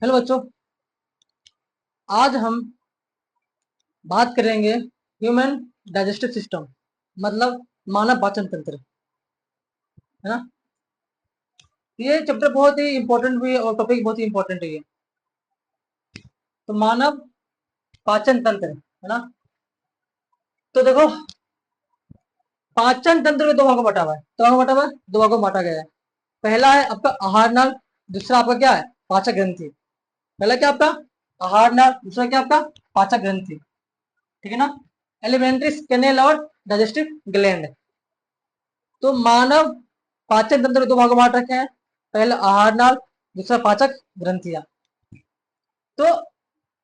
Hello बच्चों, आज हम बात करेंगे ह्यूमन डाइजेस्टिव सिस्टम, मतलब मानव पाचन तंत्र, है ना। ये चैप्टर बहुत ही इंपॉर्टेंट भी है और टॉपिक बहुत ही इंपॉर्टेंट है ये। तो मानव पाचन तंत्र, है ना। तो देखो, पाचन तंत्र में दो भागों में बटा हुआ है। तो भागों में बटा हुआ है, दो भागों में बांटा गया है। पहला है आपका आहार नाल, दूसरा आपका क्या है, पाचक ग्रंथि। पहला क्या आपका आहार नाल, दूसरा क्या आपका पाचक ग्रंथि, ठीक है ना। एलिमेंट्री कैनेल और डाइजेस्टिव ग्लैंड। तो मानव पाचन तंत्र दो भागों में बांट रखे हैं, पहला आहार नाल, दूसरा पाचक ग्रंथियां। तो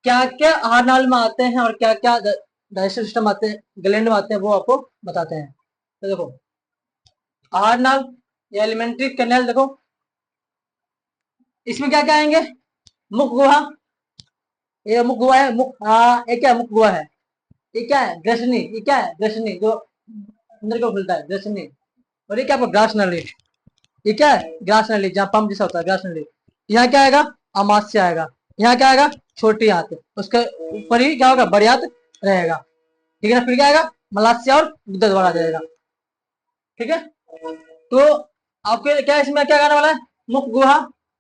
क्या क्या आहार नाल में आते हैं और क्या क्या डाइजेस्टिव सिस्टम आते हैं, ग्लैंड में आते हैं, वो आपको बताते हैं। तो देखो, आहार नाल या एलिमेंट्री कैनेल, देखो इसमें क्या क्या आएंगे। मुख गुहा, ये मुख गुहा है। मुख ये क्या मुख गुहा है, ये क्या है ग्रसनी, ये क्या है ग्रसनी जो अंदर को खुलता है, ग्रसनी। और ये क्या आपका ग्रास नली, ये क्या है ग्रास नली, जहाँ पंप जैसा होता है ग्रास नली। यहाँ क्या आएगा, अमाशय आएगा। यहाँ क्या आएगा, छोटी आंत। उसके ऊपर ही क्या होगा, बड़ी आंत रहेगा, ठीक है ना। फिर क्या आएगा, मलाशय और गुदा द्वारा आ जाएगा, ठीक है। तो आपके क्या इसमें क्या आने वाला है, मुख गुहा,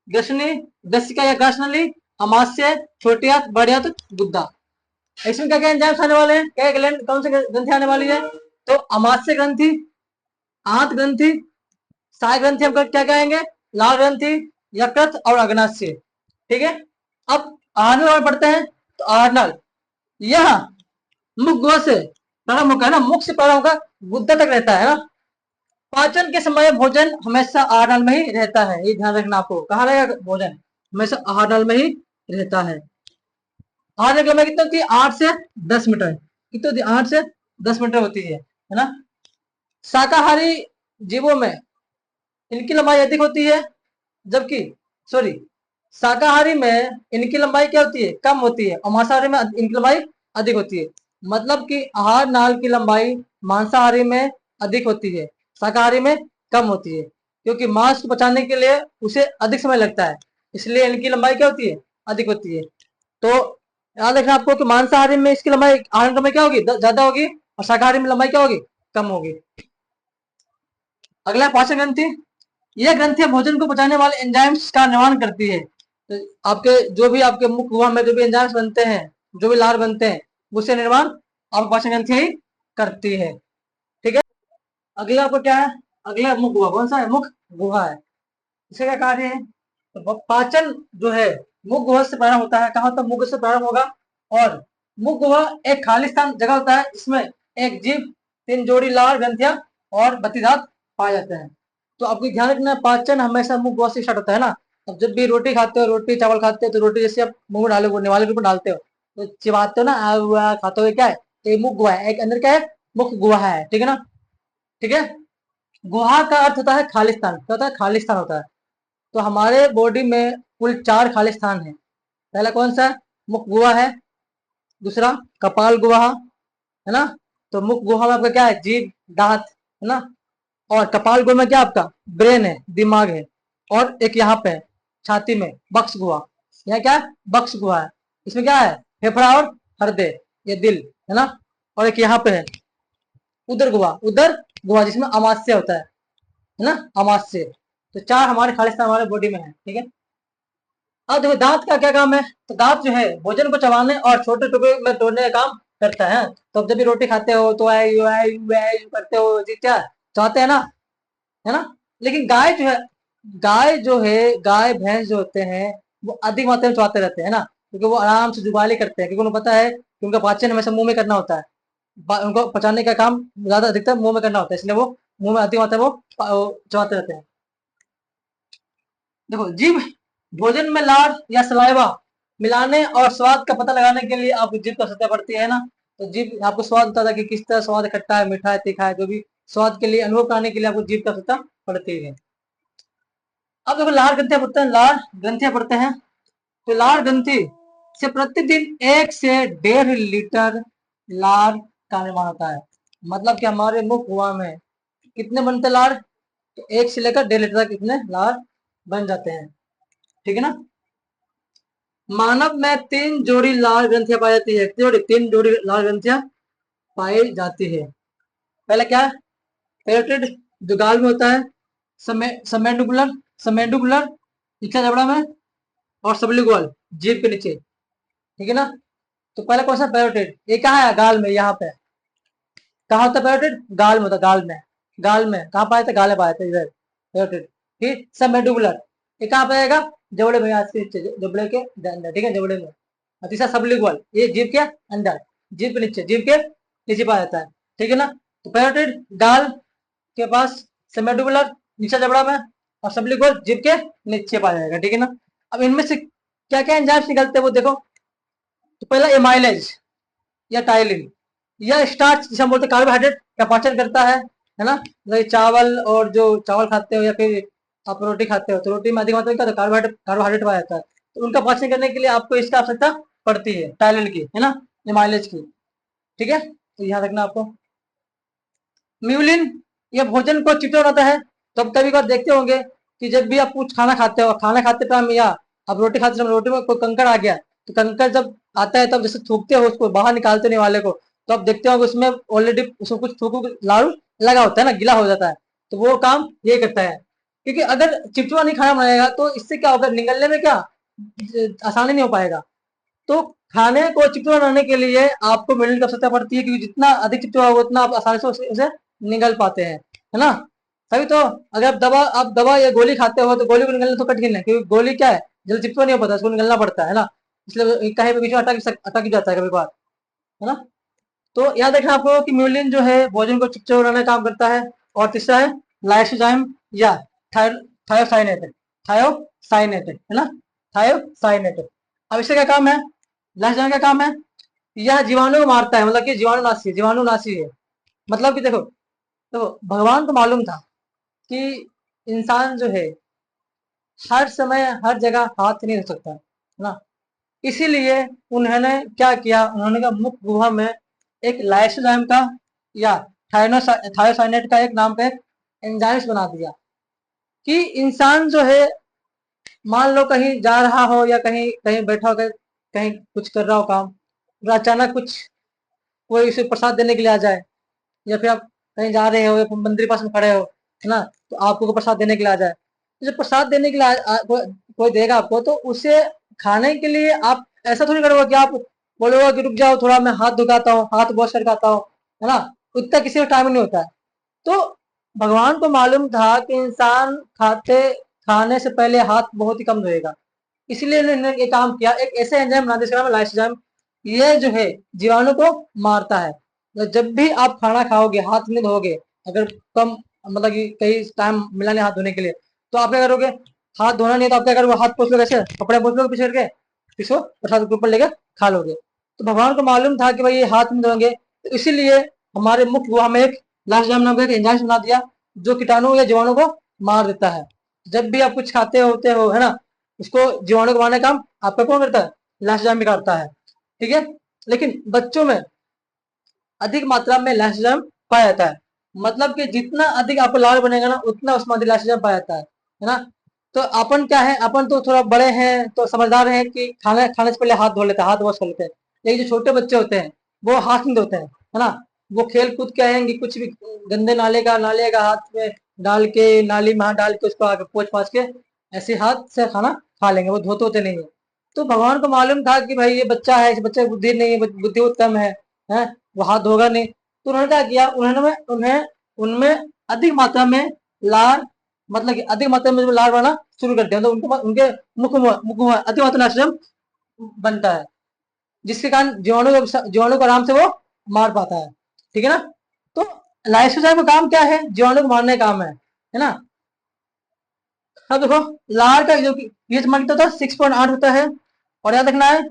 ग्रसनी, ग्रसिका या ग्रास नली, अमाशय, छोटी आंत, बड़ी आंत, गुद्दा। इसमें क्या क्या एंजाइम्स आने वाले हैं, क्या ग्लैंड कौन सी ग्रंथि आने वाली है। तो अमाशय ग्रंथि, आंत ग्रंथि, साय ग्रंथि हम क्या कहेंगे, लाल ग्रंथि, यकृत और अग्नाशय, ठीक है। अब आहार पढ़ते हैं। तो आहार यह मुख गुहा से प्रारंभ होकर, ना मुख से प्रारंभ होकर गुद्दा तक रहता है ना। पाचन के समय भोजन हमेशा आहार नाल में ही रहता है, ये ध्यान रखना आपको। कहाँ रहेगा भोजन, हमेशा आहार नाल में ही रहता है। आहार की लंबाई कितनी होती है, 8 से 10 मीटर। कितनी होती है, 8 से 10 मीटर होती है ना। शाकाहारी जीवों में इनकी लंबाई अधिक होती है, जबकि सॉरी शाकाहारी में इनकी लंबाई क्या होती है, कम होती है, और मांसाहारी में इनकी लंबाई अधिक होती है। मतलब कि आहार नाल की लंबाई मांसाहारी में अधिक होती है, शाकाहारी में कम होती है, क्योंकि मांस को पचाने के लिए उसे अधिक समय लगता है, इसलिए इनकी लंबाई क्या होती है, अधिक होती है। तो याद रखना आपको कि मांसाहारी में इसकी लंबाई, आहार की लंबाई क्या होगी, ज्यादा होगी, और शाकाहारी में लंबाई क्या होगी, कम होगी। अगला पाचन ग्रंथि, यह ग्रंथियां भोजन को पचाने वाले एंजाइम्स का निर्माण करती है। तो आपके जो भी आपके मुख गुहा में जो भी एंजाइम्स बनते हैं, जो भी लार बनते हैं, उससे निर्माण आप पाचन ग्रंथियां ही करती है, ठीक है। अगला आपको क्या है, अगला मुख गुहा, कौन सा है, मुख गुहा है। इसका क्या कार्य है, तो पाचन जो है मुख गुहा से प्रारंभ होता है। कहाँ होता है, मुख से प्रारंभ होगा। और मुख गुहा एक खाली स्थान जगह होता है, इसमें एक जीभ, 3 जोड़ी लार ग्रंथियां और 32 दांत पाए जाते हैं। तो आपको ध्यान रखना, पाचन हमेशा मुख गुहा से स्टार्ट होता है ना। अब जब भी रोटी खाते हो, रोटी चावल खाते हो, तो रोटी जैसे आप मुंह में डालोगे, निवाले के ऊपर डालते हो, तो चिबाते हो ना, खाते हुए क्या है, तो ये मुख गुहा है, एक अंदर क्या है, मुख गुहा है, ठीक है ना। ठीक है, गुहा का अर्थ होता है खालिस्तान, क्या होता है, खालिस्तान होता है। तो हमारे बॉडी में कुल 4 खालिस्तान है। पहला कौन सा है, मुख गुहा है। दूसरा कपाल गुहा, है ना। तो मुख गुहा में आपका क्या है, जीभ, दांत, है ना। और कपाल गुहा में क्या आपका ब्रेन है, दिमाग है। और एक यहाँ पे है, छाती में, बक्स गुहा। यह क्या है, बक्स गुहा है। इसमें क्या है, फेफड़ा और हृदय, ये दिल, है ना। और एक यहाँ पे है उदर गुहा, उदर गुहा जिसमें अमाशय होता है ना, अमाशय। तो 4 हमारे खालिस्तान हमारे बॉडी में है, ठीक है। अब देखो दांत का क्या काम है। तो दांत जो है भोजन को चबाने और छोटे टुकड़े में तोड़ने का काम करता है। तो अब जब भी रोटी खाते हो तो करते हो जी, क्या चाहते हैं ना, है ना। लेकिन गाय जो है गाय भैंस जो होते हैं, वो अधिक मात्रा में चबाते रहते हैं ना, क्योंकि वो आराम से जुगाली करते हैं, क्योंकि उन्हें पता है कि उनका पाचन हमेशा मुंह में करना होता है। उनको पचाने का काम ज्यादा अधिकतर मुंह में करना होता है, इसलिए वो मुंह में अधिक मात्रा में वो चबाते रहते हैं। देखो, जीभ भोजन में लार या सलाइवा मिलाने और स्वाद का पता लगाने के लिए आपको जीभ का सत्ता पड़ती है ना। तो जीभ आपको स्वाद बताता है कि किस तरह स्वाद, खट्टा है, मीठा है, तीखा है, जो भी स्वाद के लिए अनुभव कराने के लिए आपको जीभ का सत्ता पड़ती है। अब देखो, लार ग्रंथियां पढ़ते हैं, लार ग्रंथियां पढ़ते हैं। तो लार ग्रंथि से प्रतिदिन 1 से 1.5 लीटर लार का निर्माण होता है। मतलब कि हमारे मुख गुहा में कितने बनते लार, तो 1 से लेकर 1.5 लीटर तक कितने लार बन जाते हैं, ठीक है ना। मानव में 3 जोड़ी लाल ग्रंथियां पाई जाती है। तीन जोड़ी लाल ग्रंथियां पाई जाती है। पहला क्या है? पैरोटिड जो गाल में होता है, समेंडुबुलर समेंडुबुलर नीचे जबड़ा में, और सबलिंगुअल जीभ के नीचे। ठीक है ना? तो पहला कौन सा? पैरोटिड। ये कहाँ है? गाल में, यहाँ पे। कहाँ होता है पैरोटिड? गाल में होता है, गाल में। गाल में कहाँ पाया था? गाल में पाया था, इधर पैरोटिड। ठीक, सबमेंडुबुलर ये कहाँ पाएगा? जबड़े में, आज के नीचे, जबड़े के अंदर। ठीक है, जबड़े में। और तीसरा सबलिंगुअल, ये जीभ के अंदर, जीभ के नीचे, जीभ के नीचे पाया जाता है। ठीक है ना? तो पैरोटिड गाल के पास, सबमेंडुबुलर नीचे जबड़ा में, और सबलिंगुअल जीभ के नीचे पाया जाएगा। ठीक है ना? अब इनमें से क्या क्या एंजाइम्स निकलते हैं वो देखो। तो पहला एमाइलेज या टाइलिन, यह स्टार्च जिसे हम बोलते हैं कार्बोहाइड्रेट का पाचन करता है ना? जैसे चावल, और जो चावल खाते हो या फिर आप रोटी खाते हो, तो रोटी में अधिक मात्रा में क्या कार्बोहाइड्रेट कार्बोहाइड्रेट पाया जाता है। तो उनका पाचन करने के लिए आपको इसका आवश्यकता पड़ती है, टाइलिन की, है ना, एमाइलेज की। ठीक है, तो ध्यान रखना आपको। म्यूलिन, यह भोजन को चिपचिपा बनाता है। तो अब कभी कभार देखते होंगे कि जब भी आप कुछ खाना खाते हो, खाना खाते टाइम या आप रोटी खाते समय रोटी में कोई कंकड़ आ गया, तो कंकड़ जब आता है तब जैसे थूकते हो उसको, बाहर निकालते नहीं वाले को, तो आप देखते हो उसमें ऑलरेडी उसको कुछ थूकू लाड़ू लगा होता है ना, गीला हो जाता है। तो वो काम ये करता है, क्योंकि अगर चिपचिपा नहीं खाना बनाएगा तो इससे क्या होगा, निगलने में क्या आसानी नहीं हो पाएगा। तो खाने को चिपचिपा बनाने के लिए आपको मिनरल की आवश्यकता पड़ती है, क्योंकि जितना अधिक चिपचिपा होगा उतना आप आसानी से उसे निगल पाते हैं, है ना? तभी तो अगर आप दवा या गोली खाते हो तो गोली को निगलना तो कठिन है, क्योंकि गोली क्या है, जल्दी चिपचिपा नहीं हो पाता, उसको निगलना पड़ता है ना? इसलिए कहीं पे बीच में अटक जाता है कभी बार, है ना? तो याद रखना आपको कि म्यूलिन जो है भोजन को चिपचिपा बनाने का काम करता है। और तीसरा है लाइसोजाइम या थायोसाइनेट, थायोसाइनेट, है ना, थायोसाइनेट। अब इससे क्या काम है? लाइसोजाइम का काम है, यह जीवाणु को मारता है, मतलब कि जीवाणुनाशी है। मतलब कि देखो, तो भगवान को मालूम था कि इंसान जो है हर समय हर जगह हाथ नहीं रख सकता, है ना? इसीलिए उन्होंने क्या किया, उन्होंने कहा मुख गुहा में एक लाइसोजाइम का या थायोसाइनेट का एक नाम पे एंजाइम्स बना दिया, कि इंसान जो है, मान लो कहीं जा रहा हो या कहीं कहीं बैठा होकर कहीं कुछ कर रहा हो काम, और अचानक कुछ कोई उसे प्रसाद देने के लिए आ जाए, या फिर आप कहीं जा रहे हो या फिर मंदिर के पास में खड़े हो, है ना, तो आपको कोई प्रसाद देने के लिए आ जाए, तो जब प्रसाद देने के लिए कोई देगा आपको, तो उसे खाने के लिए आप ऐसा थोड़ी करोगे कि आप बोलोगे कि रुक जाओ थोड़ा मैं हाथ धुलाता हूँ, हाथ वॉश करके आता हूँ, है ना? उतना किसी को टाइम नहीं होता है। तो भगवान को मालूम था कि इंसान खाने से पहले हाथ बहुत ही कम धोएगा, इसलिए उन्होंने ये काम किया, एक ऐसे एंजाइम बना दिया जिसका नाम है लाइसोजाइम। ये जो है जीवाणु को मारता है। तो जब भी आप खाना खाओगे हाथ नहीं धोगे, अगर कम, मतलब कि कई टाइम मिला नहीं हाथ धोने के लिए, तो आप क्या करोगे? हाथ धोना नहीं है तो आप क्या करोगे? हाथ पोंछ लोगे, ऐसे कपड़े पोंछ लोगे पीछे करके, इसको प्रसाद के ऊपर लेकर खा लोगे। तो भगवान को मालूम था कि भाई ये हाथ नहीं धोएंगे, तो इसीलिए हमारे मुख गुहा में एक लाइसोजाइम नाम का एक एंजाइम बना दिया, जो कीटाणु या जीवाणु को मार देता है। जब भी आप कुछ खाते होते हो, है ना, उसको जीवाणु को मारने का काम आपका कौन करता है? लाइसोजाइम भी करता है। ठीक है, लेकिन बच्चों में अधिक मात्रा में लाइसोजाइम पाया जाता है। मतलब कि जितना अधिक आपको लाल बनेगा ना, उतना उसमें अधिक लाइसोजाइम पाया जाता है ना? तो अपन क्या है, अपन तो थोड़ा बड़े हैं तो समझदार हैं कि खाना खाने से पहले हाथ धो लेते हैं, हाथ वॉश कर लेते हैं। लेकिन जो छोटे बच्चे होते हैं वो हाथ नहीं धोते हैं, है ना? वो खेल कूद के आएंगे, कुछ भी गंदे नाले का हाथ में डाल के, नाली में हाथ डाल के उसको आगे पोंछ पाछ के ऐसे हाथ से खाना खा लेंगे, वो धोते होते नहीं है। तो भगवान को मालूम था कि भाई ये बच्चा है, इस बच्चे की बुद्धि नहीं है, बुद्धि बहुत कम है, वो हाथ धोगा नहीं। तो उन्होंने क्या किया, उन्होंने उन्हें उनमें अधिक मात्रा में लार, मतलब कि अधिक मात्रा में लार बना शुरू कर दिया, तो उनके मुख में अधिक मात्रा में नाइट्रोजन बनता है, जिसके कारण जीवाणु को आराम से वो मार पाता है। ठीक है ना? तो लाइसोजाइम का काम क्या है? जीवाणु को मारने का काम है ना? अब देखो, लार का जो पीएच मान कितना होता है? 6.8 होता है। और याद रखना है,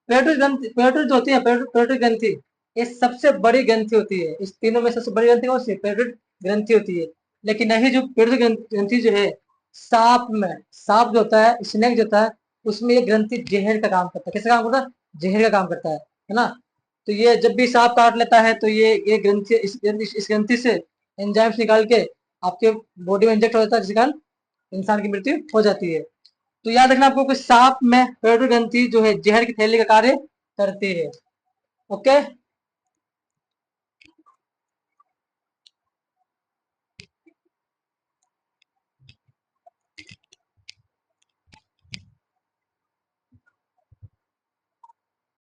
पेट्रोल ग्रंथि, पेट्रोल जो होती है, पेट्रोल ग्रंथि, ये सबसे बड़ी ग्रंथि होती है। इस तीनों में सबसे बड़ी ग्रंथि कौन सी? पेट्रोल ग्रंथि होती है। लेकिन यही जो पेट्रोल ग्रंथि जो है, सांप में, सांप जो होता है, स्नेक जो होता है, उसमें ये ग्रंथि जहर का काम करता है। कैसे काम करता है? जहर का काम करता है ना? तो ये जब भी सांप काट लेता है तो ये ग्रंथि, इस ग्रंथि से एंजाइम्स निकाल के आपके बॉडी में इंजेक्ट हो जाता है, जिसके कारण इंसान की मृत्यु हो जाती है। तो याद रखना आपको कि सांप में पेट्रोल ग्रंथि जो है जहर की थैली का कार्य करती है। ओके।